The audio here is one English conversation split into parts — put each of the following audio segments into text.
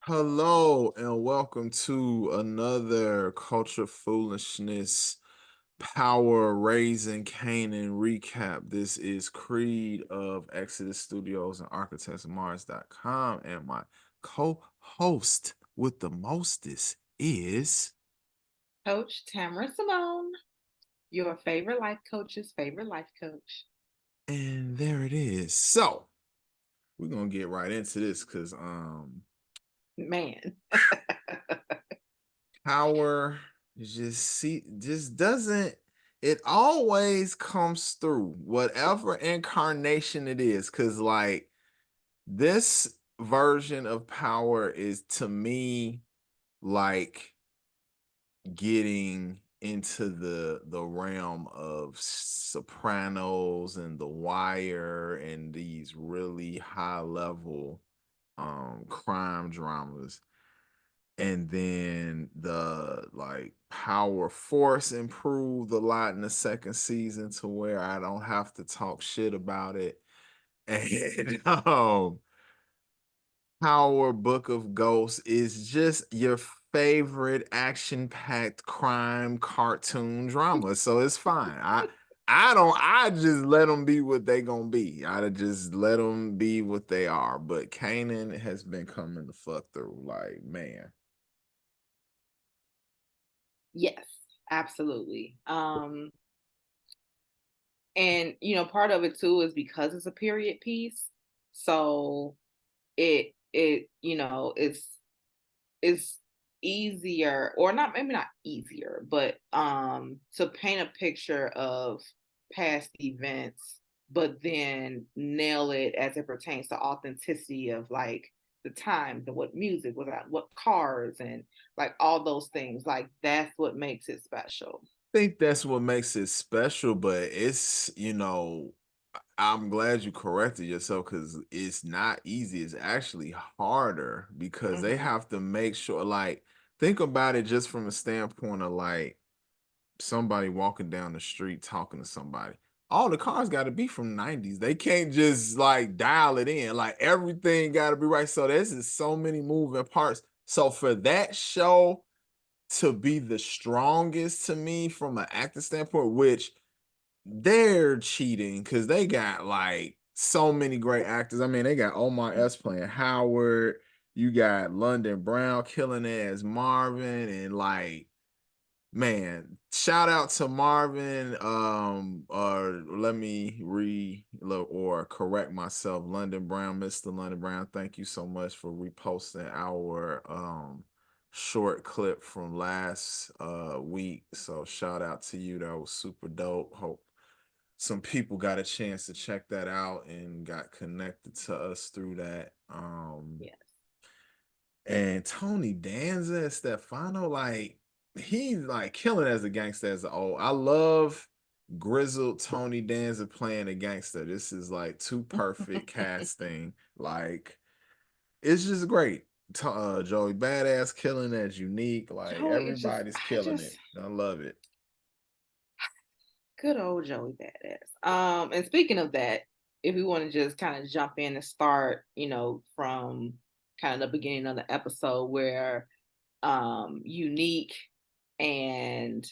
Hello and welcome to another Culture Foolishness Power Raising Kanan recap. This is Creed of Exodus Studios and ArchitectsMars.com, and my co-host with the mostest is Coach Tamara Simone, your favorite life coach's favorite life coach. and there it is. So we're gonna get right into this because Man. power just doesn't, it always comes through whatever incarnation it is, because like this version of power is to me like getting into the realm of Sopranos and The Wire and these really high level crime dramas. And then the like power force improved a lot in the second season to where I don't have to talk shit about it. And Power Book of Ghosts is just your favorite action-packed crime cartoon drama. So it's fine. I just let them be what they gonna be. I just let them be what they are. But Kanan has been coming the fuck through. Like, man. Yes, absolutely. And part of it too is because it's a period piece. So it's easier, or not, maybe not easier, but to paint a picture of past events, but then nail it as it pertains to authenticity of like the times and what music was at, what cars, and like all those things. Like that's what makes it special. Think that's what makes it special, but I'm glad you corrected yourself because it's not easy. It's actually harder because they Mm-hmm. have to make sure, like, think about it just from a standpoint of like somebody walking down the street talking to somebody. All the cars got to be from 90s. They can't just like dial it in. Like everything got to be right. So there's just so many moving parts. So for that show to be the strongest to me from an acting standpoint, which they're cheating because they got like so many great actors. I mean, they got Omar S playing Howard. You got London Brown killing it as Marvin, and like, man, shout out to Marvin. Or let me or correct myself. London Brown, Mr. London Brown. Thank you so much for reposting our short clip from last week. So shout out to you. That was super dope. Hope some people got a chance to check that out and got connected to us through that. Yes. And Tony Danza and Stefano, like he's like killing as a gangster as an old. I love grizzled Tony Danza playing a gangster. This is like too perfect casting. Like it's just great. Joey Badass killing as Unique. Like Joey, it's just, everybody's I killing just, it. I love it. good old Joey Badass. And speaking of that, if we want to just kind of jump in and start, from kind of the beginning of the episode where Unique and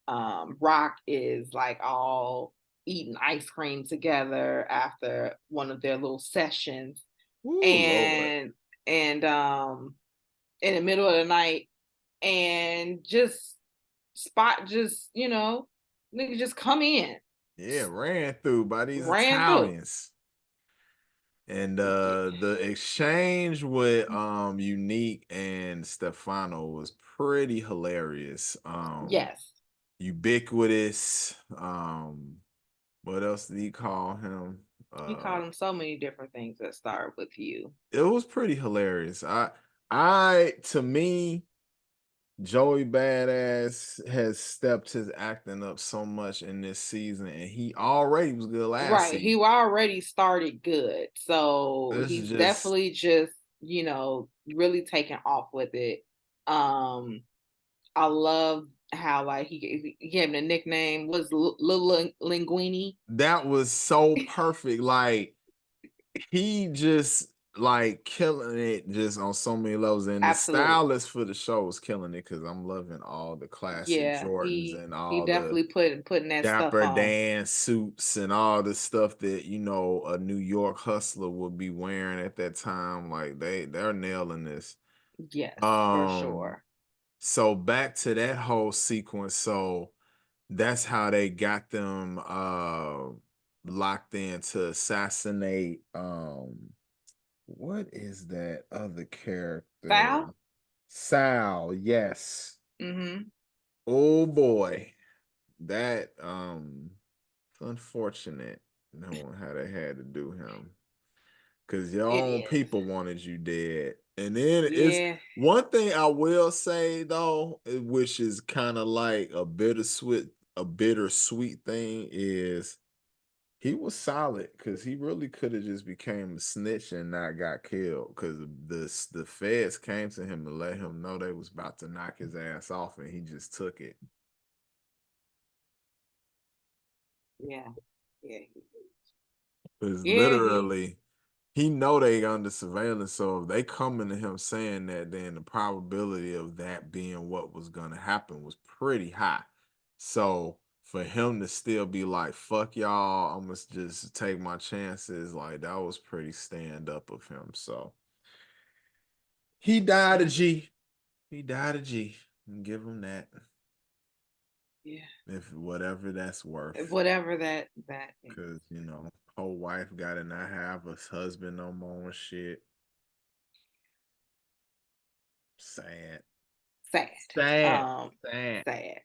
Rock is like all eating ice cream together after one of their little sessions, Ooh, Lord. and in the middle of the night, and just spot just nigga just come in, Yeah, ran through by these ran through. Italians. And the exchange with Unique and Stefano was pretty hilarious. Yes, Ubiquitous. What else did he call him? he called him so many different things that start with you. It was pretty hilarious. I to me, Joey Badass has stepped his acting up so much in this season, and he already was good last Right, he season. already started good, so This is he's just definitely just really taken off with it. I love how like he gave him the nickname was Little Linguini. that was so perfect. Like he just like killing it just on so many levels. And the Absolutely. stylist for the show is killing it because I'm loving all the classic Yeah, Jordans he and he all the definitely putting that stuff Dapper on. Dan suits and all the stuff that a New York hustler would be wearing at that time. Like they're nailing this. Yes, for Um, sure. so back to that whole sequence. So that's how they got them locked in to assassinate what is that other character? Foul? Sal, yes. Mm-hmm. Oh boy. That it's unfortunate knowing how they had to do him. Cause your It own is. people wanted you dead. And then it's Yeah. one thing I will say though, which is kind of like a bittersweet thing is he was solid because he really could have just became a snitch and not got killed because the feds came to him and let him know they was about to knock his ass off and he just took it. Yeah. Yeah. Because Yeah, he literally he know they under surveillance, so if they coming to him saying that, then the probability of that being what was gonna happen was pretty high. So for him to still be like, fuck y'all, I'm gonna just take my chances, like that was pretty stand up of him. So he died a yeah. G. He died a G. Give him that. Yeah. If whatever that's worth. Whatever that is. Cause whole wife gotta not have a husband no more and shit. Sad. Sad. Sad. Um, Sad. sad.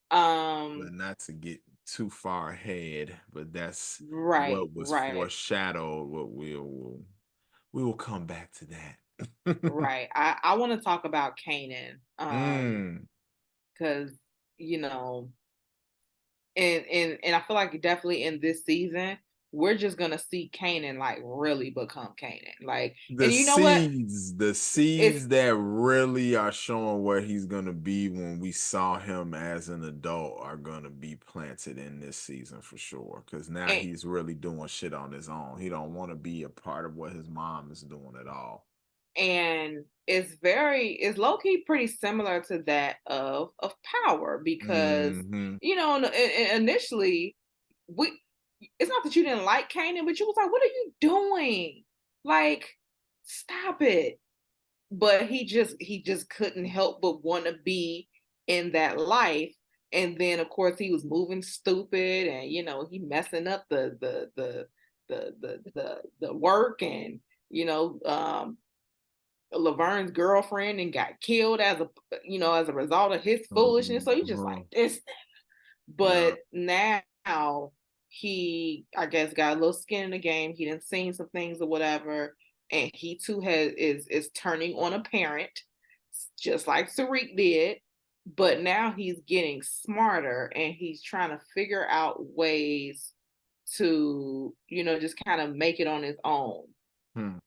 But Um, not to get too far ahead, but that's right, what was right, foreshadowed. What we will come back to that. right. I want to talk about Kanan. mm, Because, you know, and I feel like definitely in this season, we're just gonna see Kanan like really become Kanan. Like, the and you know what? seeds, the It's seeds that really are showing where he's gonna be when we saw him as an adult are gonna be planted in this season for sure. Because now and, he's really doing shit on his own. He don't want to be a part of what his mom is doing at all. and it's low key pretty similar to that of Power because Hmm. initially we it's not that you didn't like Kanan, but you was like, what are you doing? Like, stop it. But he just couldn't help but want to be in that life. And then of course he was moving stupid, and he messing up the work, and Laverne's girlfriend and got killed as a result of his foolishness. So you just like Mhm. this. Yeah. But now he, I guess, got a little skin in the game. He didn't seen some things or whatever, and he too is turning on a parent, just like Tariq did. But now he's getting smarter, and he's trying to figure out ways to, just kind of make it on his own. Hmm.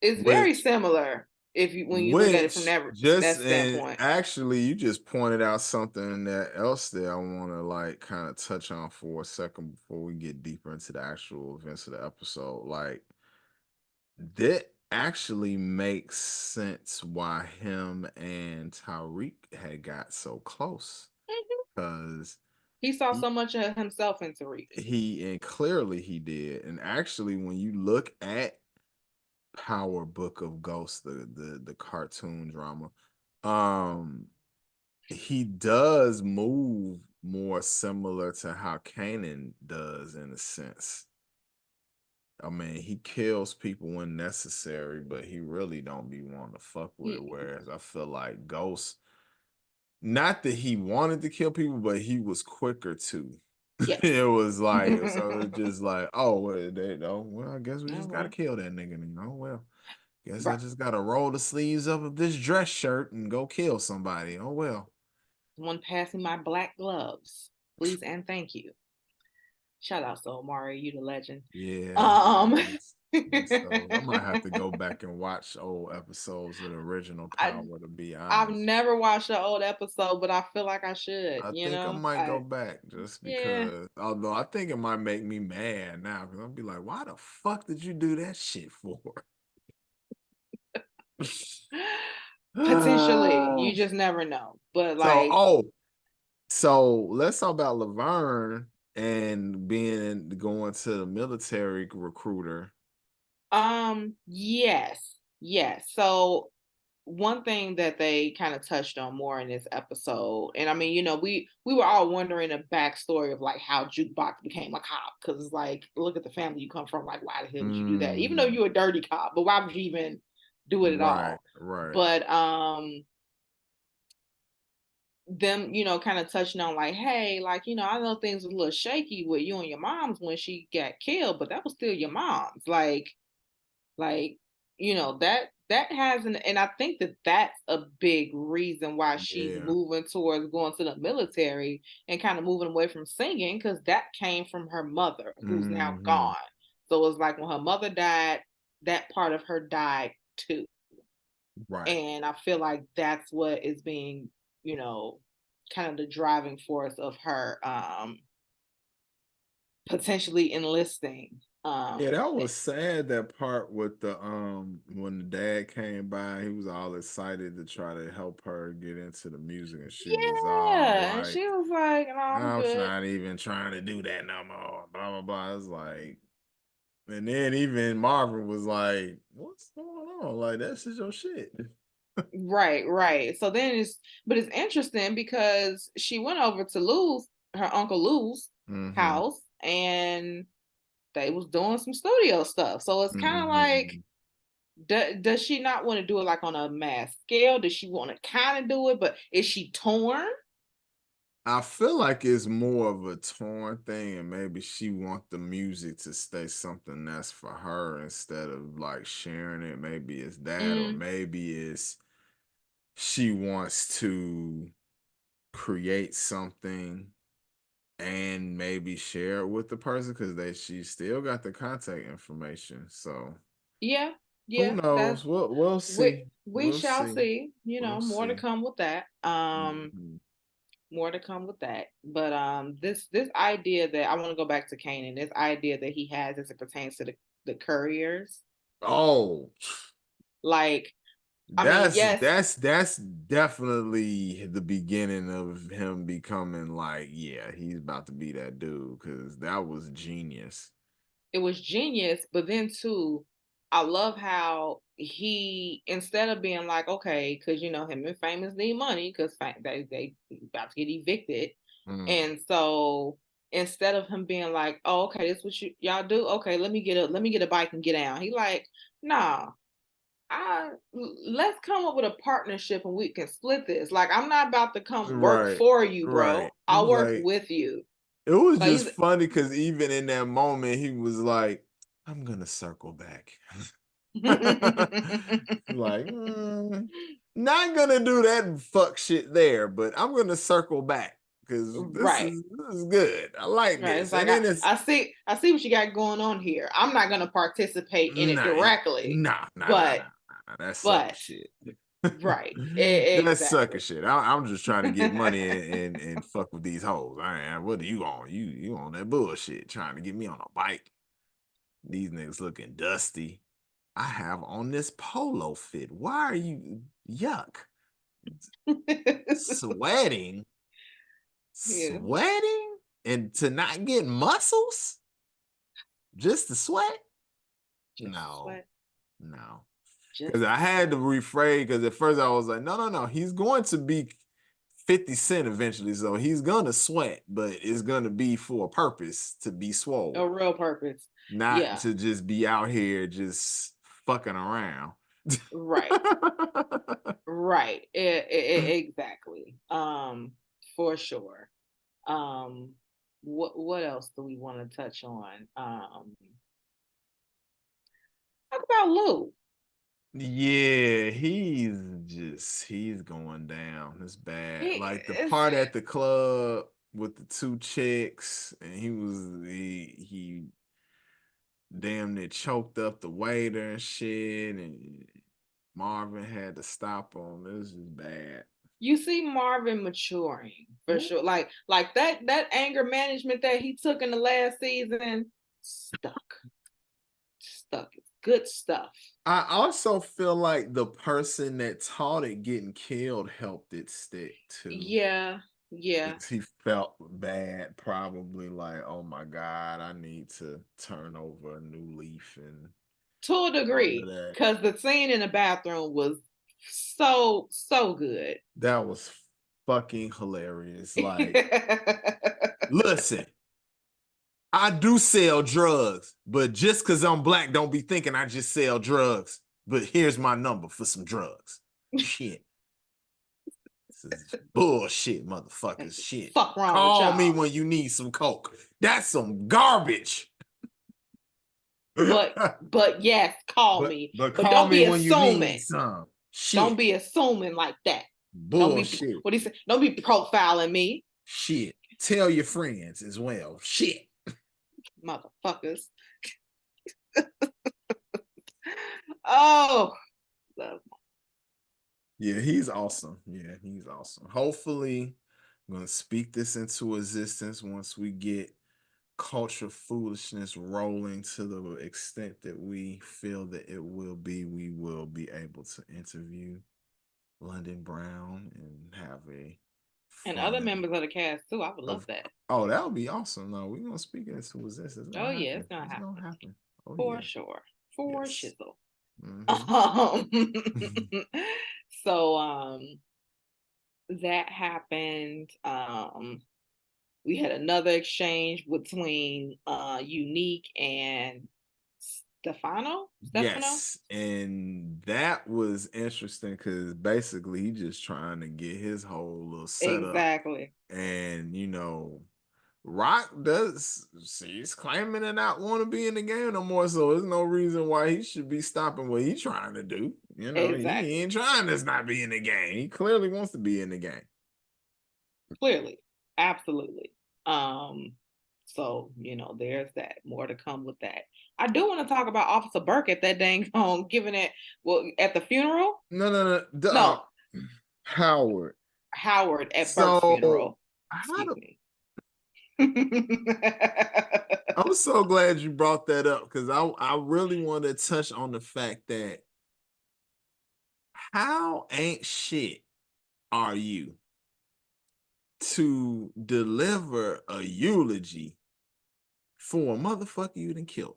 It's very Which similar if you when you look at it from which just that and standpoint. actually you just pointed out something that else that I want to like kind of touch on for a second before we get deeper into the actual events of the episode. Like that actually makes sense why him and Tyreek had got so close Mhm. because He saw so much of himself in Tariq. and clearly he did. And actually, when you look at Power Book of Ghosts, the cartoon drama, um, he does move more similar to how Kanan does in a sense. I mean, he kills people when necessary, but he really don't be wanting to fuck with it. He, Whereas I feel like Ghost, not that he wanted to kill people, but he was quicker to. yes. It was like so it's just like, oh well, well, I guess we Oh, just gotta well. kill that nigga. Oh well. Guess I Right. just gotta roll the sleeves up of this dress shirt and go kill somebody. Oh well. One passing my black gloves. Please and thank you. Shout out to Omari, you the legend. Yeah, Um that's those. I might have to go back and watch old episodes of the original I Power to be I've honest. never watched the old episode, but I feel like I should, I you think I know? might go I back just Yeah. because. Although I think it might make me mad now because I'll be like, why the fuck did you do that shit for? Potentially, you just never know. But So, like, so let's talk about Laverne and going to the military recruiter. yes, yes. So one thing that they kind of touched on more in this episode, and I mean, we were all wondering the backstory of like how Jukebox became a cop, because it's like, look at the family you come from. Like, why the hell would you do that? Even though Mm, you're a dirty cop, but why would you even do it at right, all? right. But them, kind of touching on like, hey, like, I know things was a little shaky with you and your mom's when she got killed, but that was still your mom's. Like, that has and I think that that's a big reason why she's Yeah. moving towards going to the military and kind of moving away from singing, because that came from her mother, who's now Hmm. gone. So it's like when her mother died, that part of her died too. Right. And I feel like that's what is being, kind of the driving force of her potentially enlisting. Yeah, that was sad, that part with the when the dad came by, he was all excited to try to help her get into the music, and she was all Yeah, and like, she was like, "No, I'm I'm good." not even trying to do that no more. Blah blah blah. It's like, and then even Marvin was like, what's going on? Like, that's just your shit. Right, right. So then but it's interesting because she went over to her uncle Lou's Hmm. house, and they was doing some studio stuff. So it's kind of like, Hmm. does she not want to do it like on a mass scale? Does she want to kind of do it, but is she torn? I feel like it's more of a torn thing, and maybe she want the music to stay something that's for her instead of like sharing it. Maybe it's that, or Mm, maybe it's she wants to create something and maybe share it with the person because she still got the contact information. So yeah, who yeah. knows? We'll see. We We'll shall see. see. We'll More to see. come with that. Mhm. More to come with that. But this idea that I want to go back to Kanan, this idea that he has as it pertains to the couriers. Oh, Like, I mean, that's yes, that's that's definitely the beginning of him becoming like, yeah, he's about to be that dude because that was genius. it was genius, but then too, I love how he, instead of being like, okay, because him and Famous need money because they about to get evicted, Mm. and so instead of him being like, oh, okay, this is what y'all do, okay, let me get a bike and get down. He like, nah, let's come up with a partnership and we can split this. Like, I'm not about to come work Right, for you, right. bro. It I'll was work like, with you. it was Like just he's funny because even in that moment, he was like, I'm gonna circle back. Like, not gonna do that fuck shit there, but I'm gonna circle back because this right. is this is good. I like Right. It's this. like, And then it's I see what you got going on here. I'm not gonna participate in it nah, directly, nah. but That's sucker but shit. right. That's sucker Exactly. shit. I'm just trying to get money and fuck with these hoes. What are you on? You on that bullshit trying to get me on a bike. These niggas looking dusty. I have on this polo fit. Why are you yuck? Sweating? Yeah. Sweating? And to not get muscles? Just to sweat? Just No, sweat. no. Because Just I had to sweat. rephrase because at first I was like, no. He's going to be 50 Cent eventually. So he's gonna sweat, but it's gonna be for a purpose to be swole, A real purpose. not Yeah. to just be out here just fucking around. Right. Right. Exactly. For sure. Um, what else do we want to touch on? Talk about Lou. Yeah, he's going down. It's bad. He Like the is part at the club with the two chicks, and he damn near choked up the waiter and shit, and Marvin had to stop him. It was just bad. you see Marvin maturing for Ooh. sure. Like that anger management that he took in the last season stuck. Stuck. good stuff. I also feel like the person that taught it getting killed helped it stick too. Yeah, yeah. Because he felt bad, probably like, oh my God, I need to turn over a new leaf and To a all of degree, that. because the scene in the bathroom was so good. That was fucking hilarious. Like, listen, I do sell drugs, but just because I'm black, don't be thinking I just sell drugs. But here's my number for some drugs. Shit. This is bullshit, motherfuckers. Shit. Fuck wrong with Call me y'all. when you need some coke. That's some garbage. But yes, call me. But But call don't me be when you need assuming. some. Don't Shit. be assuming like that. Don't be Bullshit. what he said. Don't be profiling me, Shit. Tell your friends as well. Shit. motherfuckers. Oh, love. Yeah, he's awesome. Yeah, he's awesome. Hopefully, I'm gonna speak this into existence once we get culture foolishness rolling to the extent that we feel that it will be. We will be able to interview London Brown and have a And other fun members of the cast too. I would love of that. oh, that would be awesome. No, we're gonna speak it into existence. It's Oh gonna yeah, happen. it's gonna It's gonna happen happen. Oh for yeah. sure. For Yes. shizzle. Hmm. So that happened. We had another exchange between Unique and Stefano. Yes, and that was interesting because basically he just trying to get his whole little setup, Exactly. and Rock does he's claiming to not want to be in the game no more, so there's no reason why he should be stopping what he's trying to do. He Exactly. ain't trying to not be in the game. He clearly wants to be in the game. Clearly. Absolutely. So, there's that. More to come with that. I do want to talk about Officer Burke at that dang giving it at the funeral. No. No, Howard. Howard at Burke's So funeral. how Excuse do me. I'm so glad you brought that up because I really want to touch on the fact that how ain't shit are you to deliver a eulogy for a motherfucker you done killed?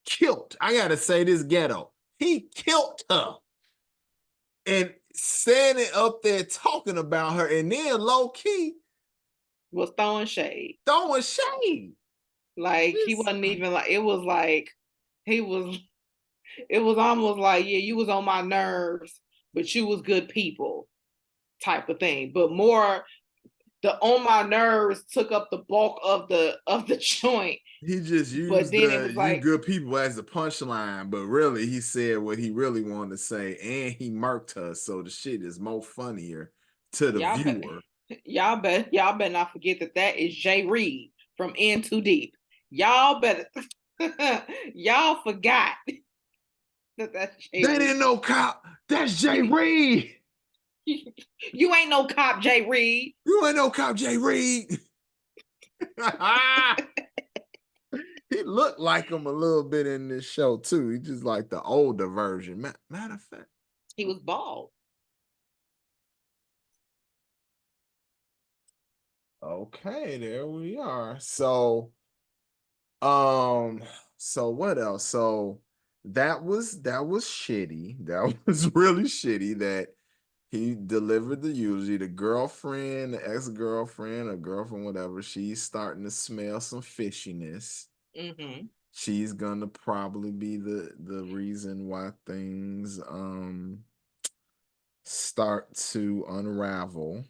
Killed. I gotta say this ghetto. He killed her. And standing up there talking about her and then low key Was throwing shade. throwing shade. Like he It's, wasn't even like it was like he was it was almost like, yeah, you was on my nerves, but you was good people type of thing. But more the on my nerves took up the bulk of the joint. he just But used then it the was you like, good people as the punchline, but really he said what he really wanted to say, and he murked her, so the shit is more funnier to the y'all bet viewer. y'all better not forget that is Jay Reed from In Too Deep. Y'all better y'all forgot that's Jay That Reed. ain't no cop. That's Jay Reed. You ain't no cop, Jay Reed. You ain't no cop, Jay Reed. He looked like him a little bit in this show too. He just like the older version. Matter of fact, He was bald. okay, there we are. So what else? So that was shitty. That was really shitty that he delivered the eulogy. The girlfriend, the ex-girlfriend, or girlfriend, whatever, she's starting to smell some fishiness. Mm-hmm. She's gonna probably be the reason why things start to unravel.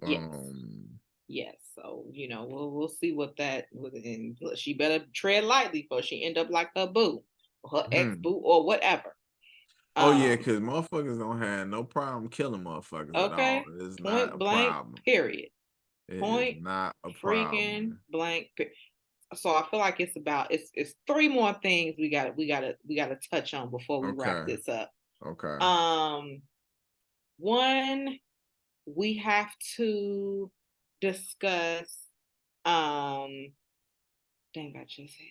Yes. Um Yes. So, we'll see what that was. And she better tread lightly before she end up like her boo, or her ex hmm. boo, or whatever. Oh yeah, Um, because motherfuckers don't have no problem killing motherfuckers at all. okay. It's not Point a blank, problem. period. It is Point not a freaking problem. blank. So I feel like it's three more things we gotta touch on before we wrap Okay. this up. Okay. One, we have to discuss. Dang, I just had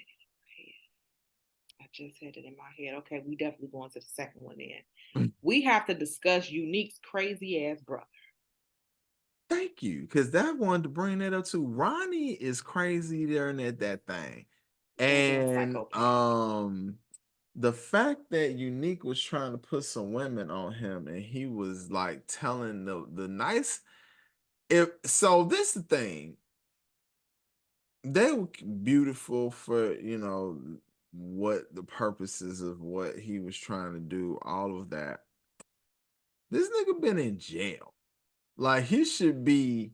it. I just had it in my head. Okay, we definitely going to the second one then. We have to discuss Unique's crazy ass brother. Thank you, because that wanted to bring that up too. Ronnie is crazy there and at that thing. Goddamn And psychopath. the fact that Unique was trying to put some women on him and he was like telling the nice if so this the thing. They were beautiful for, what the purposes of what he was trying to do, all of that. This nigga been in jail. Like he should be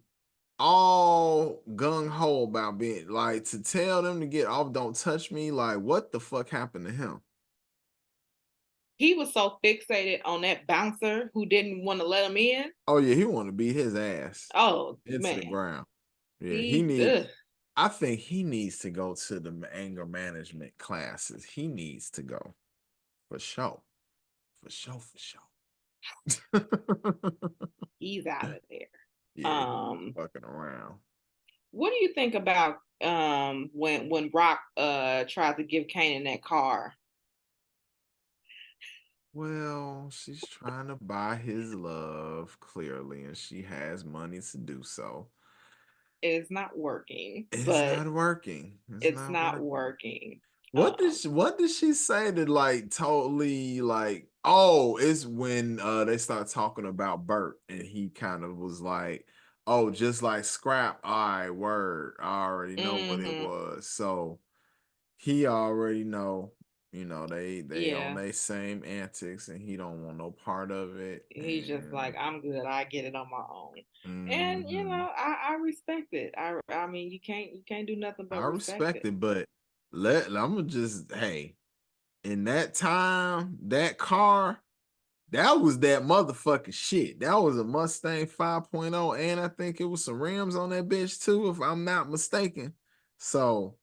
all gung ho about being like to tell them to get off, don't touch me. Like, what the fuck happened to him? He was so fixated on that bouncer who didn't want to let him in. Oh yeah, he want to beat his ass Oh into the man, ground. Yeah, he ugh. I think he needs to go to the anger management classes. He needs to go for sure, for sure, for sure. He's out of there. Yeah, fucking around. What do you think about when Rock tries to give Kanan that car? Well, she's trying to buy his love, clearly, and she has money to do so. It's not working, It's but not working. It's it's not not working. working. What did she say that like totally like it's when they start talking about Burke and he kind of was like, oh, just like scrap, all right, word. I already know what it Mm-hmm. was. So he already know, they on Yeah. their same antics and he don't want no part of it. He's just And like, I'm good. I get it on my own. And mhm. I respect it. I mean, you can't do nothing I but respect respect it. it, but I'm gonna just hey, in that time, that car, that was that motherfucking shit. That was a Mustang 5.0, and I think it was some rims on that bitch too, if I'm not mistaken. So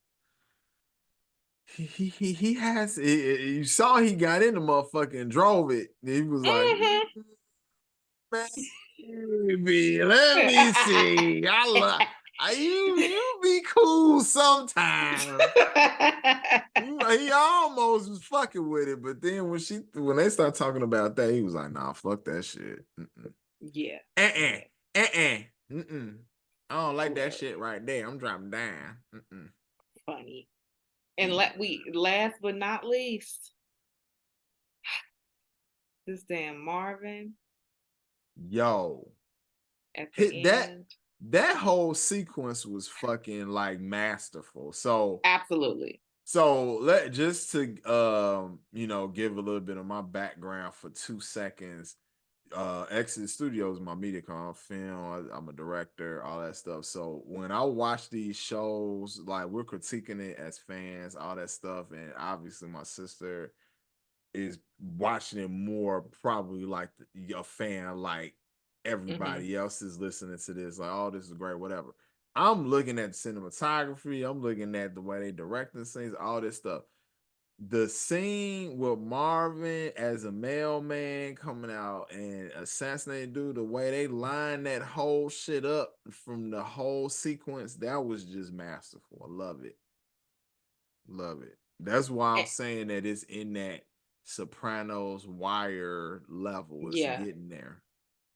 he has you saw he got in the motherfucker and drove it. He was like, Mm-hmm. baby, let me see. You be cool sometimes. He almost was fucking with it, but then when they start talking about that, he was like, "Nah, fuck that shit." Yeah. Uh-uh, uh-uh, mm-mm. I don't like that Look, shit right there. I'm dropping down. funny. And last but not least, this damn Marvin Yo, at the hit that end. that whole sequence was fucking like masterful. So Absolutely. let just to give a little bit of my background for 2 seconds. Exit Studios, my media com film. I'm a director, all that stuff. So when I watch these shows, like we're critiquing it as fans, all that stuff, and obviously my sister is watching it more, probably like a fan, like Mm-hmm. everybody else is listening to this, like, oh, this is great, whatever. I'm looking at cinematography, I'm looking at the way they direct the scenes, all this stuff. The scene with Marvin as a mailman coming out and assassinating dude, the way they line that whole shit up from the whole sequence, that was just masterful. I love it. Love it. That's why I'm saying that it's in that Sopranos wire level. It's Yeah. getting there.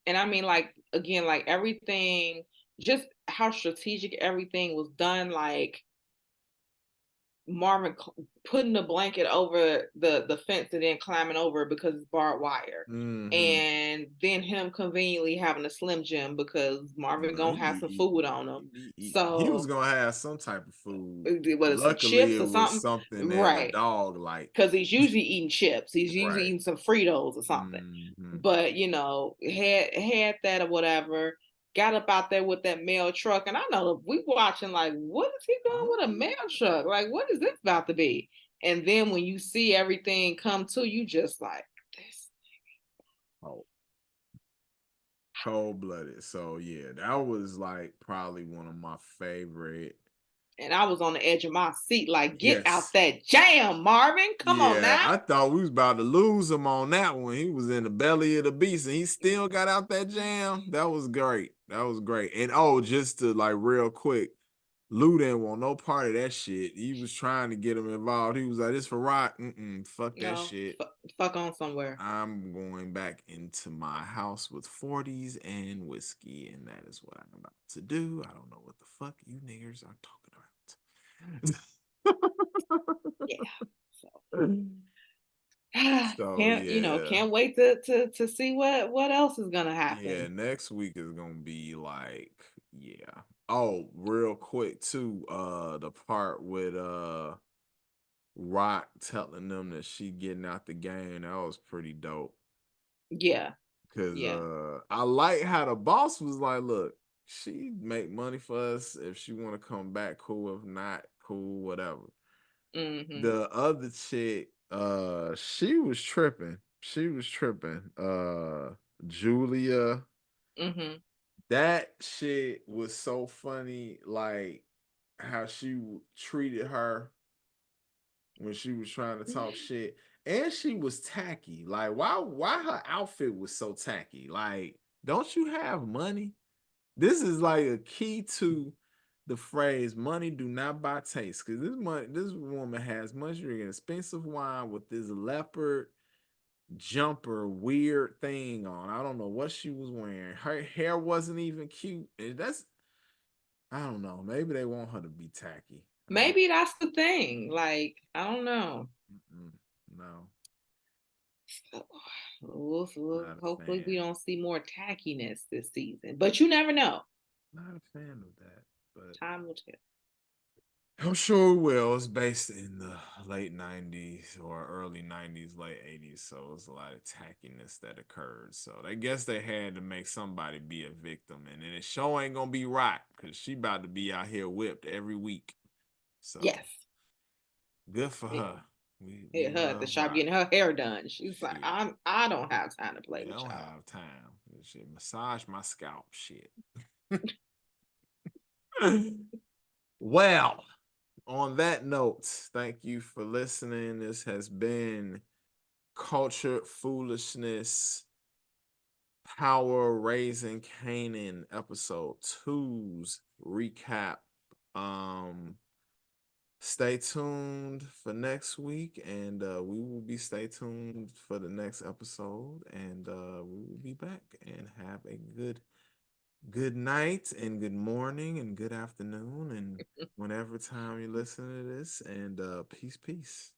And I mean, like, again, like everything, just how strategic everything was done. Like, Marvin putting the blanket over the fence and then climbing over it because it's barbed wire. Mm-hmm. And then him conveniently having a Slim Jim because Marvin No, gonna have some food on him. he was So gonna have some type of food. what is some Luckily, chips it or was something? something that the Right. dog liked. Because he's usually eating chips. He's usually Right. eating some Fritos or something. Mm-hmm. But had that or whatever. Got up out there with that mail truck, and I know we watching like, what is he doing with a mail truck? Like, what is this about to be? And then when you see everything come to you, just like this. Oh, cold blooded. So yeah, that was like probably one of my favorite. And I was on the edge of my seat, like, get out Yes. that jam, Marvin. Come on Yeah, now. I thought we was about to lose him on that one. He was in the belly of the beast and he still got out that jam. That was great. That was great. And just to like real quick, Lou didn't want no part of that shit. He was trying to get him involved. He was like, "This for rock. Fuck that No, shit. fuck on somewhere. I'm going back into my house with 40s and whiskey, and that is what I'm about to do. I don't know what the fuck you niggers are Yeah. So talking about." So yeah. can't wait to see what else is gonna Yeah, happen. next week is gonna be like, yeah. Oh, real quick too, the part with Rock telling them that she getting out the game, that was pretty dope. Yeah. Cause Yeah. I like how the boss was like, look, she make money for us. If she wanna come back, cool. If not, cool, whatever. Mm-hmm. The other chick, she was tripping. She was tripping. Julia. Mm-hmm. That shit was so funny, like how she treated her when she was trying to talk shit, and she was tacky. Like, why her outfit was so tacky? Like, don't you have money? This is like a key to the phrase "money do not buy taste." Because this woman has money. She's drinking expensive wine with this leopard jumper weird thing on. I don't know what she was wearing. Her hair wasn't even cute. And that's I don't know. Maybe they want her to be tacky. I don't Maybe that's the thing. Like, I don't know. no, So, not a hopefully we fan. don't see more tackiness this season. But you never know. Not a fan of that. But Time will tell. I'm sure it will. It's based in the late 90s or early 90s, late 80s. So it's a lot of tackiness that occurred. So I guess they had to make somebody be a victim. And then the show ain't gonna be right because she about to be out here whipped every week. So Yes. good for It, her. We it her at the love shop Rock. getting her hair done. She's like, Shit. I don't have time to play Yeah, I with don't y'all. have time. Shit, massage my scalp. Shit. Well, on that note, thank you for listening. This has been Cultured Foolishness Power Raising Kanan episode two's recap. Um Stay tuned for next week, and we will be stay tuned for the next episode, and we will be back and have a good night and good morning and good afternoon and whenever time you listen to this, and peace.